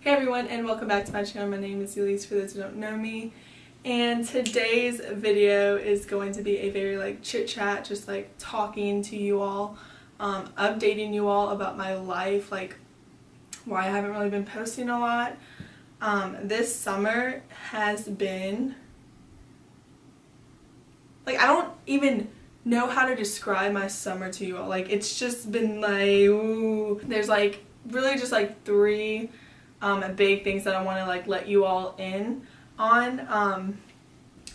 Hey everyone, and welcome back to my channel. My name is Elise, for those who don't know me, and today's video is going to be a very chit chat, just talking to you all, updating you all about my life, why I haven't really been posting a lot. This summer has been I don't even know how to describe my summer to you all. It's just been ooh. There's really just three big things that I want to let you all in on.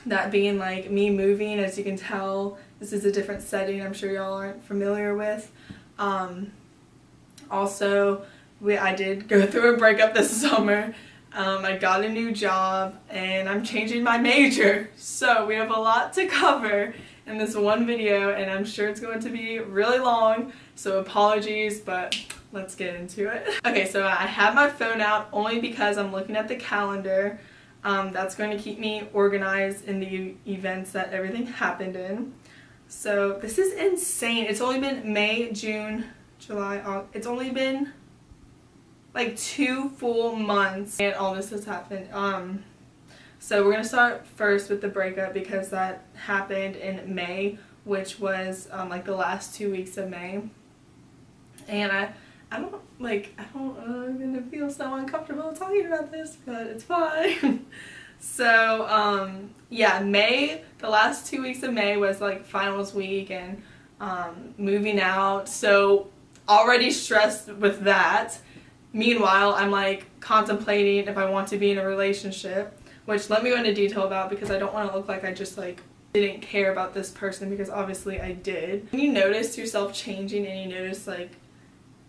That being me moving. As you can tell, this is a different setting I'm sure y'all aren't familiar with. Also, I did go through a breakup this summer. I got a new job and I'm changing my major, so we have a lot to cover in this one video, and I'm sure it's going to be really long, so apologies, but let's get into it. Okay, so I have my phone out only because I'm looking at the calendar. That's going to keep me organized in the events that everything happened in. So this is insane. It's only been May, June, July, August. It's only been 2 full months and all this has happened. So we're gonna start first with the breakup because that happened in May, which was the last 2 weeks of May. And I'm gonna feel so uncomfortable talking about this, but it's fine. So yeah, May, the last 2 weeks of May was finals week and moving out, so already stressed with that. Meanwhile, I'm contemplating if I want to be in a relationship, which let me go into detail about because I don't want to look like I just didn't care about this person, because obviously I did. When you notice yourself changing and you notice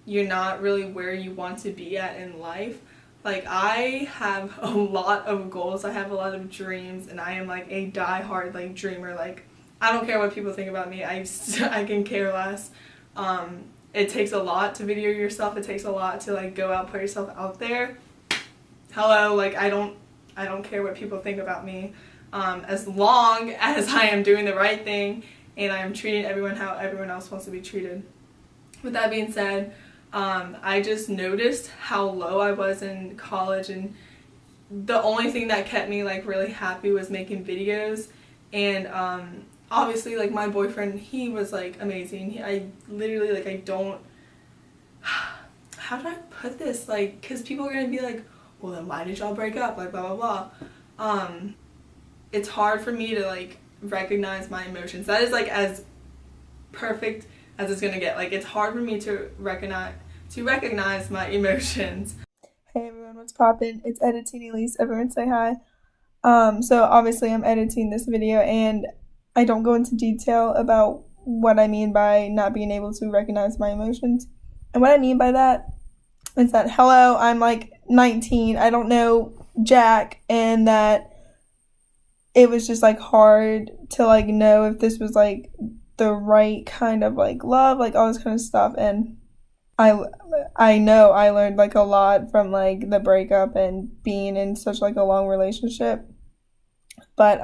you're not really where you want to be at in life, I have a lot of goals, I have a lot of dreams, and I am a die-hard dreamer. I don't care what people think about me. I can care less. It takes a lot to video yourself. It takes a lot to go out, put yourself out there. Hello, I don't care what people think about me, as long as I am doing the right thing and I am treating everyone how everyone else wants to be treated. With that being said, I just noticed how low I was in college, and the only thing that kept me really happy was making videos. And obviously my boyfriend, he was amazing. I literally I don't, how do I put this, because people are gonna be well, then why did y'all break up, blah blah blah. It's hard for me to recognize my emotions. That is as perfect as it's gonna get. It's hard for me to recognize my emotions. Hey everyone, what's poppin'? It's Editing Elise. Everyone say hi. So obviously I'm editing this video and I don't go into detail about what I mean by not being able to recognize my emotions. And what I mean by that is that, hello, I'm 19, I don't know jack, and that it was just hard to know if this was the right kind of love, all this kind of stuff. And I know I learned a lot from the breakup and being in such a long relationship. But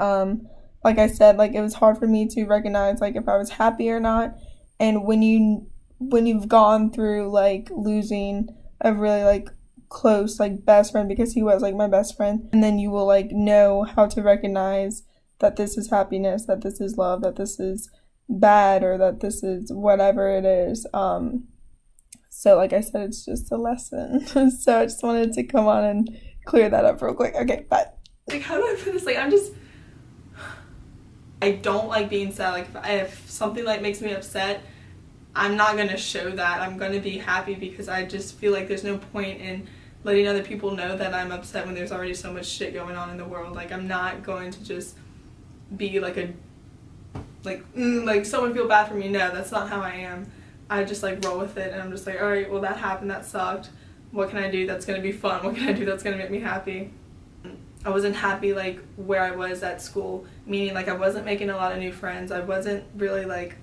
like I said, it was hard for me to recognize if I was happy or not. And when you've gone through losing a really close best friend, because he was my best friend, and then you will know how to recognize that this is happiness, that this is love, that this is bad, or that this is whatever it is. So like I said, it's just a lesson. So I just wanted to come on and clear that up real quick. Okay, but how do I put this? I don't like being sad. If something makes me upset, I'm not gonna show that. I'm gonna be happy, because I just feel there's no point in letting other people know that I'm upset when there's already so much shit going on in the world. I'm not going to just be someone feel bad for me. No, that's not how I am. I just roll with it, and I'm just alright, well, that happened, that sucked. What can I do that's gonna be fun? What can I do that's gonna make me happy? I wasn't happy where I was at school, meaning I wasn't making a lot of new friends. I wasn't really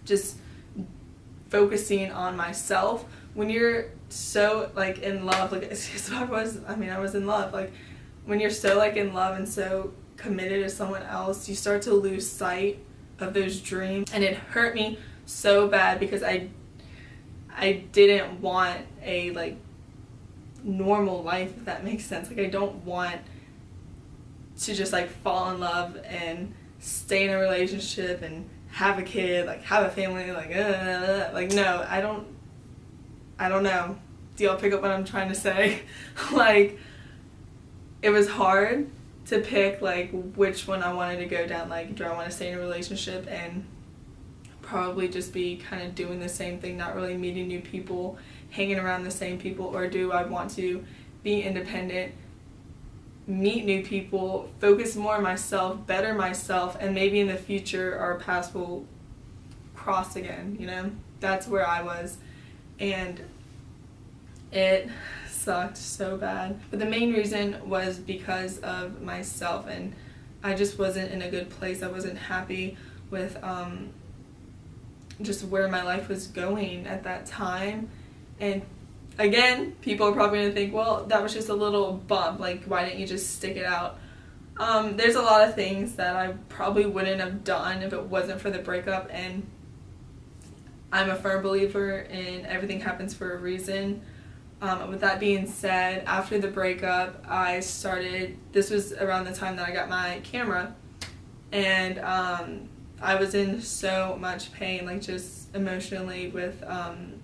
just focusing on myself. When you're so in love, I was in love. When you're so in love and so committed to someone else, you start to lose sight of those dreams. And it hurt me so bad because I didn't want a normal life, if that makes sense. Like, I don't want to just like fall in love and stay in a relationship and have a kid, like have a family, like no, I don't know. Do y'all pick up what I'm trying to say? Like, it was hard to pick like which one I wanted to go down. Like, do I want to stay in a relationship and probably just be kind of doing the same thing, not really meeting new people, hanging around the same people, or do I want to be independent, meet new people, focus more on myself, better myself, and maybe in the future our paths will cross again, you know? That's where I was, and it sucked so bad. But the main reason was because of myself, and I just wasn't in a good place. I wasn't happy with just where my life was going at that time. And again, people are probably going to think, well, that was just a little bump, like why didn't you just stick it out? There's a lot of things that I probably wouldn't have done if it wasn't for the breakup, and I'm a firm believer in everything happens for a reason. With that being said, after the breakup, I started, this was around the time that I got my camera, and I was in so much pain, like just emotionally with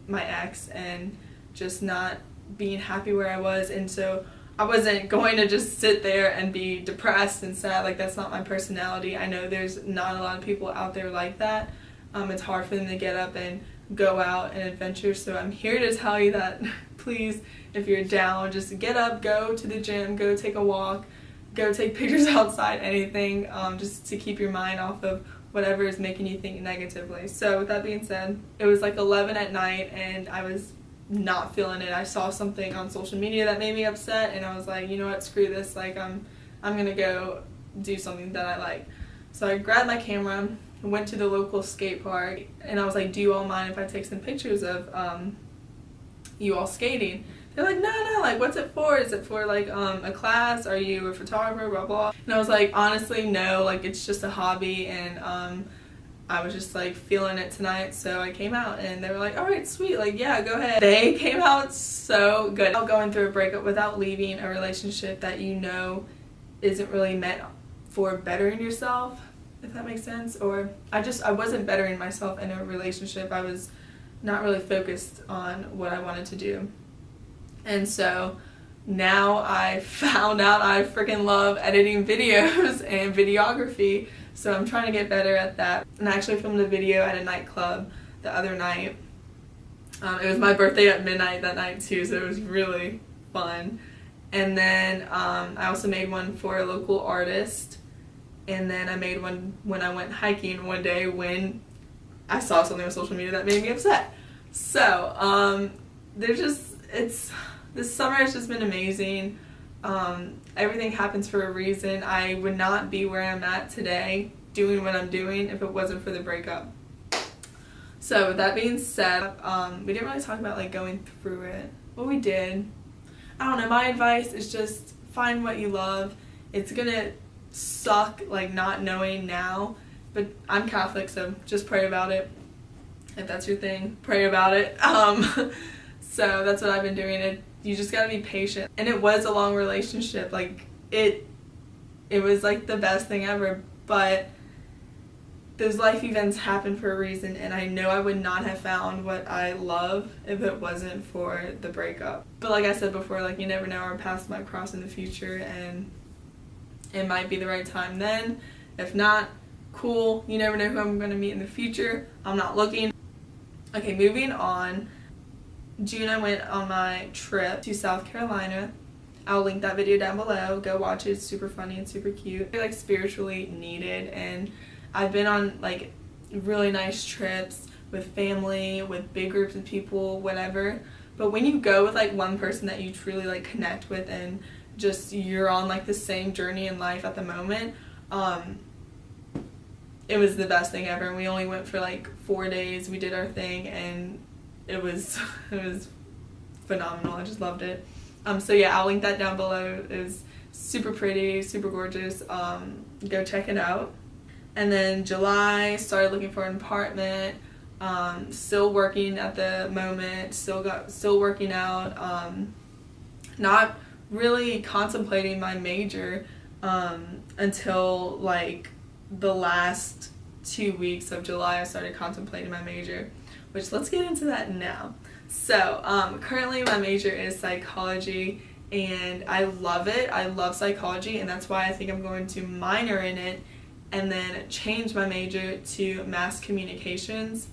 my ex, and just not being happy where I was. And so I wasn't going to just sit there and be depressed and sad. Like, that's not my personality. I know there's not a lot of people out there like that. It's hard for them to get up and go out and adventure, so I'm here to tell you that please, if you're down, just get up, go to the gym, go take a walk, go take pictures outside, anything, just to keep your mind off of whatever is making you think negatively. So with that being said, it was like 11 at night and I was not feeling it. I saw something on social media that made me upset, and I was like, you know what, screw this, like I'm gonna go do something that I like. So I grabbed my camera, went to the local skate park, and I was like, do you all mind if I take some pictures of you all skating? They're like, no, like, what's it for? Is it for like a class? Are you a photographer, blah blah? And I was like, honestly, no, like it's just a hobby, and I was just like feeling it tonight, so I came out, and they were like, all right, sweet, like yeah, go ahead. They came out so good. Going through a breakup without leaving a relationship that you know isn't really meant for bettering yourself, if that makes sense. Or I wasn't bettering myself in a relationship. I was not really focused on what I wanted to do. And so now I found out I freaking love editing videos and videography, so I'm trying to get better at that. And I actually filmed a video at a nightclub the other night. It was my birthday at midnight that night too, so it was really fun. And then I also made one for a local artist. And then I made one when I went hiking one day when I saw something on social media that made me upset. So this summer has just been amazing. Everything happens for a reason. I would not be where I'm at today doing what I'm doing if it wasn't for the breakup. So with that being said, we didn't really talk about like going through it. Well, we did. I don't know, my advice is just find what you love. It's gonna suck like not knowing now, but I'm Catholic, so just pray about it. If that's your thing, pray about it. So that's what I've been doing. You just gotta be patient. And it was a long relationship. Like it was like the best thing ever, but those life events happen for a reason, and I know I would not have found what I love if it wasn't for the breakup. But like I said before, like you never know, our paths might cross in the future, and it might be the right time then. If not, cool. You never know who I'm going to meet in the future. I'm not looking. Okay, moving on. June I went on my trip to South Carolina. I'll link that video down below. Go watch it. It's super funny and super cute. I like spiritually needed, and I've been on like really nice trips with family, with big groups of people, whatever. But when you go with like one person that you truly like connect with, and just you're on like the same journey in life at the moment, it was the best thing ever. And we only went for like 4 days. We did our thing, and it was phenomenal. I just loved it. So yeah, I'll link that down below. It was super pretty, super gorgeous. Go check it out. And then July, started looking for an apartment. Still working at the moment. Still working out. not really contemplating my major until like the last 2 weeks of July. I started contemplating my major, which let's get into that now. So currently my major is psychology, and I love it. I love psychology, and that's why I think I'm going to minor in it and then change my major to mass communications.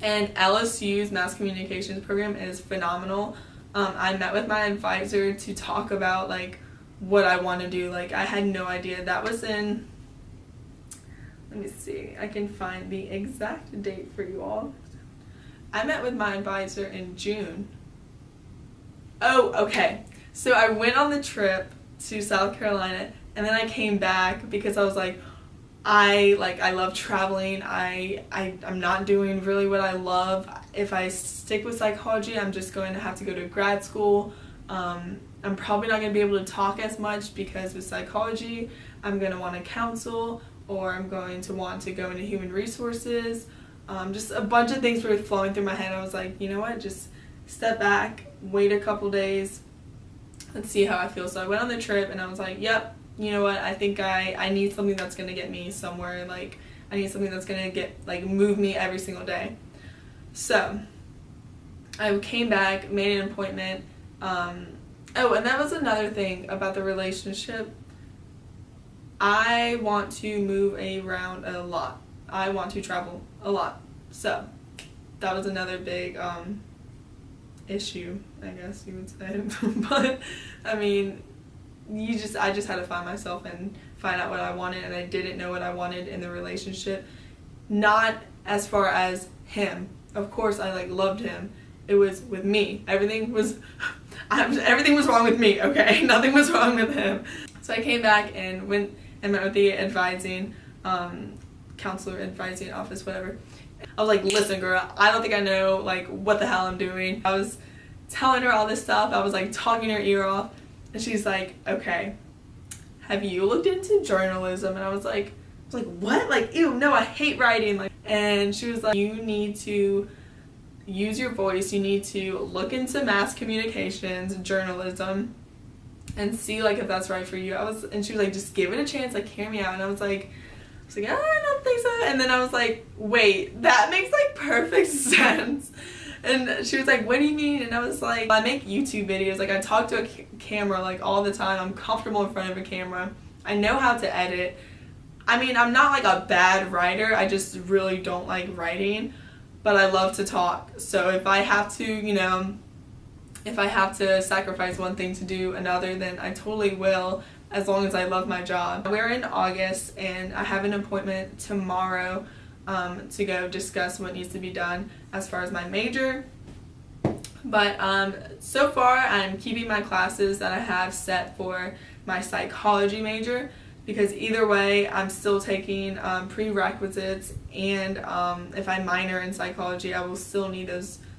And LSU's mass communications program is phenomenal. I met with my advisor to talk about like what I want to do. Like, I had no idea. That was in, let me see, I can find the exact date for you all. I met with my advisor in June. Oh, okay. So I went on the trip to South Carolina, and then I came back because I was like, I love traveling. I'm not doing really what I love. If I stick with psychology, I'm just going to have to go to grad school. I'm probably not going to be able to talk as much because with psychology, I'm going to want to counsel, or I'm going to want to go into human resources. Just a bunch of things were flowing through my head. I was like, you know what, just step back, wait a couple days, let's see how I feel. So I went on the trip, and I was like, yep, you know what, I think I need something that's going to get me somewhere. Like, I need something that's going to move me every single day. So I came back, made an appointment. Oh, and that was another thing about the relationship. I want to move around a lot. I want to travel a lot. So that was another big issue, I guess you would say. But I mean, I just had to find myself and find out what I wanted, and I didn't know what I wanted in the relationship. Not as far as him. Of course I loved him. It was with me. Everything was wrong with me, okay? Nothing was wrong with him. So I came back and went and met with the advising counselor, advising office, whatever. I was like, listen girl, I don't think I know what the hell I'm doing. I was telling her all this stuff. I was talking her ear off, and she's like, okay, have you looked into journalism? And I was like what? Ew, no, I hate writing. And she was like, you need to use your voice, you need to look into mass communications, journalism, and see if that's right for you. And she was like, just give it a chance, hear me out. And I was like, I don't think so. And then I was like, wait, that makes perfect sense. And she was like, what do you mean? And I was like, I make YouTube videos. I talk to a camera all the time. I'm comfortable in front of a camera. I know how to edit. I mean, I'm not a bad writer. I just really don't like writing, but I love to talk. So if I have to, if I have to sacrifice one thing to do another, then I totally will, as long as I love my job. We're in August, and I have an appointment tomorrow to go discuss what needs to be done as far as my major. But so far I'm keeping my classes that I have set for my psychology major, because either way I'm still taking prerequisites, and if I minor in psychology, I will still need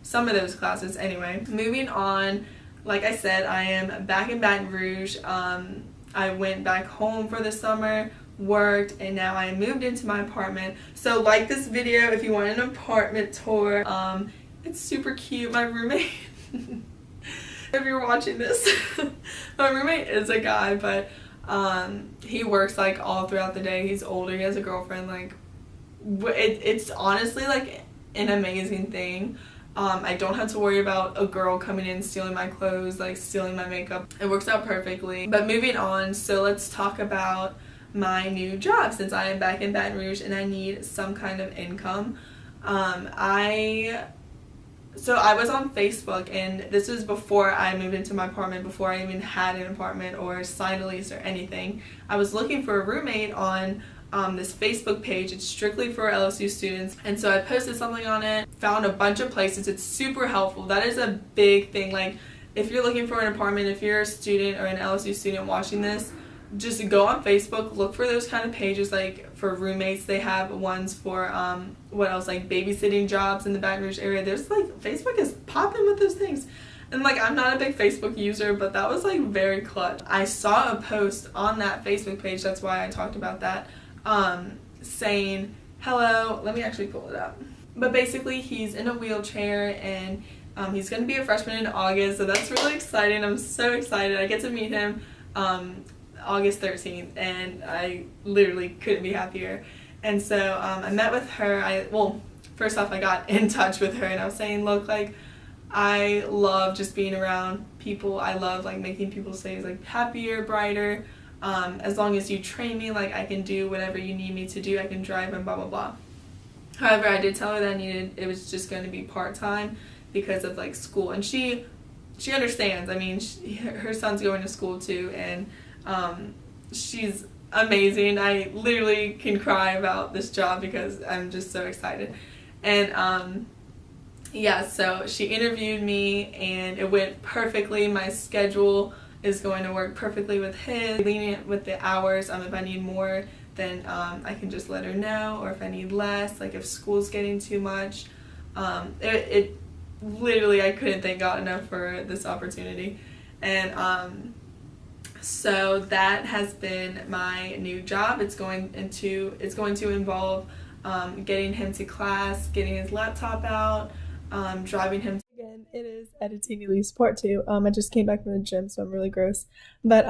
some of those classes anyway. Moving on, like I said, I am back in Baton Rouge. I went back home for the summer, worked, and now I moved into my apartment. So like this video if you want an apartment tour. It's super cute. My roommate, if you're watching this, my roommate is a guy, but he works all throughout the day. He's older, he has a girlfriend. It's honestly an amazing thing. I don't have to worry about a girl coming in stealing my clothes, stealing my makeup. It works out perfectly. But moving on, so let's talk about my new job, since I am back in Baton Rouge and I need some kind of income. So I was on Facebook, and this was before I moved into my apartment, before I even had an apartment or signed a lease or anything. I was looking for a roommate on this Facebook page. It's strictly for LSU students, and so I posted something on it, found a bunch of places. It's super helpful. That is a big thing. If you're looking for an apartment, if you're a student or an LSU student watching this, just go on Facebook, look for those kind of pages. For roommates, they have ones for what else, babysitting jobs in the Baton Rouge area. There's Facebook is popping with those things. And I'm not a big Facebook user, but that was very clutch. I saw a post on that Facebook page, that's why I talked about that, saying, hello, let me actually pull it up. But basically he's in a wheelchair, and He's going to be a freshman in August, so that's really exciting. I'm so excited. I get to meet him August 13th, and I literally couldn't be happier. And so I met with her. Well, first off, I got in touch with her, and I was saying, look, like, I love just being around people. I love, like, making people's days, like, happier, brighter. As long as you train me, like, I can do whatever you need me to do. I can drive and blah, blah, blah. However, I did tell her that it was just going to be part-time because of, like, school. And she understands. I mean, her son's going to school, too, and she's amazing. I literally can cry about this job because I'm just so excited. And, yeah, so she interviewed me, and it went perfectly. My schedule is going to work perfectly with his. Lenient with the hours. If I need more, then I can just let her know, or if I need less, like if school's getting too much. It literally, I couldn't thank God enough for this opportunity. And so that has been my new job. It's going to involve getting him to class, getting his laptop out, driving him. Again, it is editing Elise part 2. I just came back from the gym, so I'm really gross. But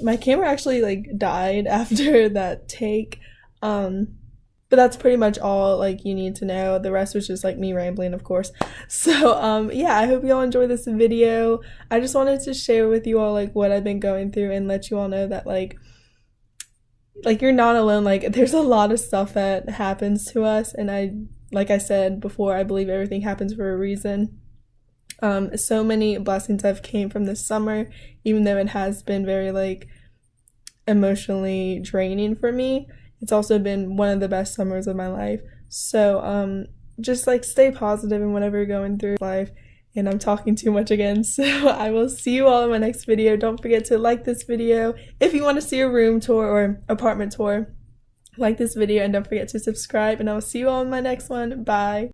my camera actually like died after that take. But that's pretty much all like you need to know. The rest was just like me rambling, of course. So yeah, I hope you all enjoy this video. I just wanted to share with you all like what I've been going through and let you all know that like you're not alone. Like there's a lot of stuff that happens to us, and like I said before, I believe everything happens for a reason. So many blessings have came from this summer, even though it has been very like emotionally draining for me. It's also been one of the best summers of my life. So just like stay positive in whatever you're going through in life. And I'm talking too much again, so I will see you all in my next video. Don't forget to like this video. If you want to see a room tour or apartment tour, like this video, and don't forget to subscribe, and I will see you all in my next one. Bye.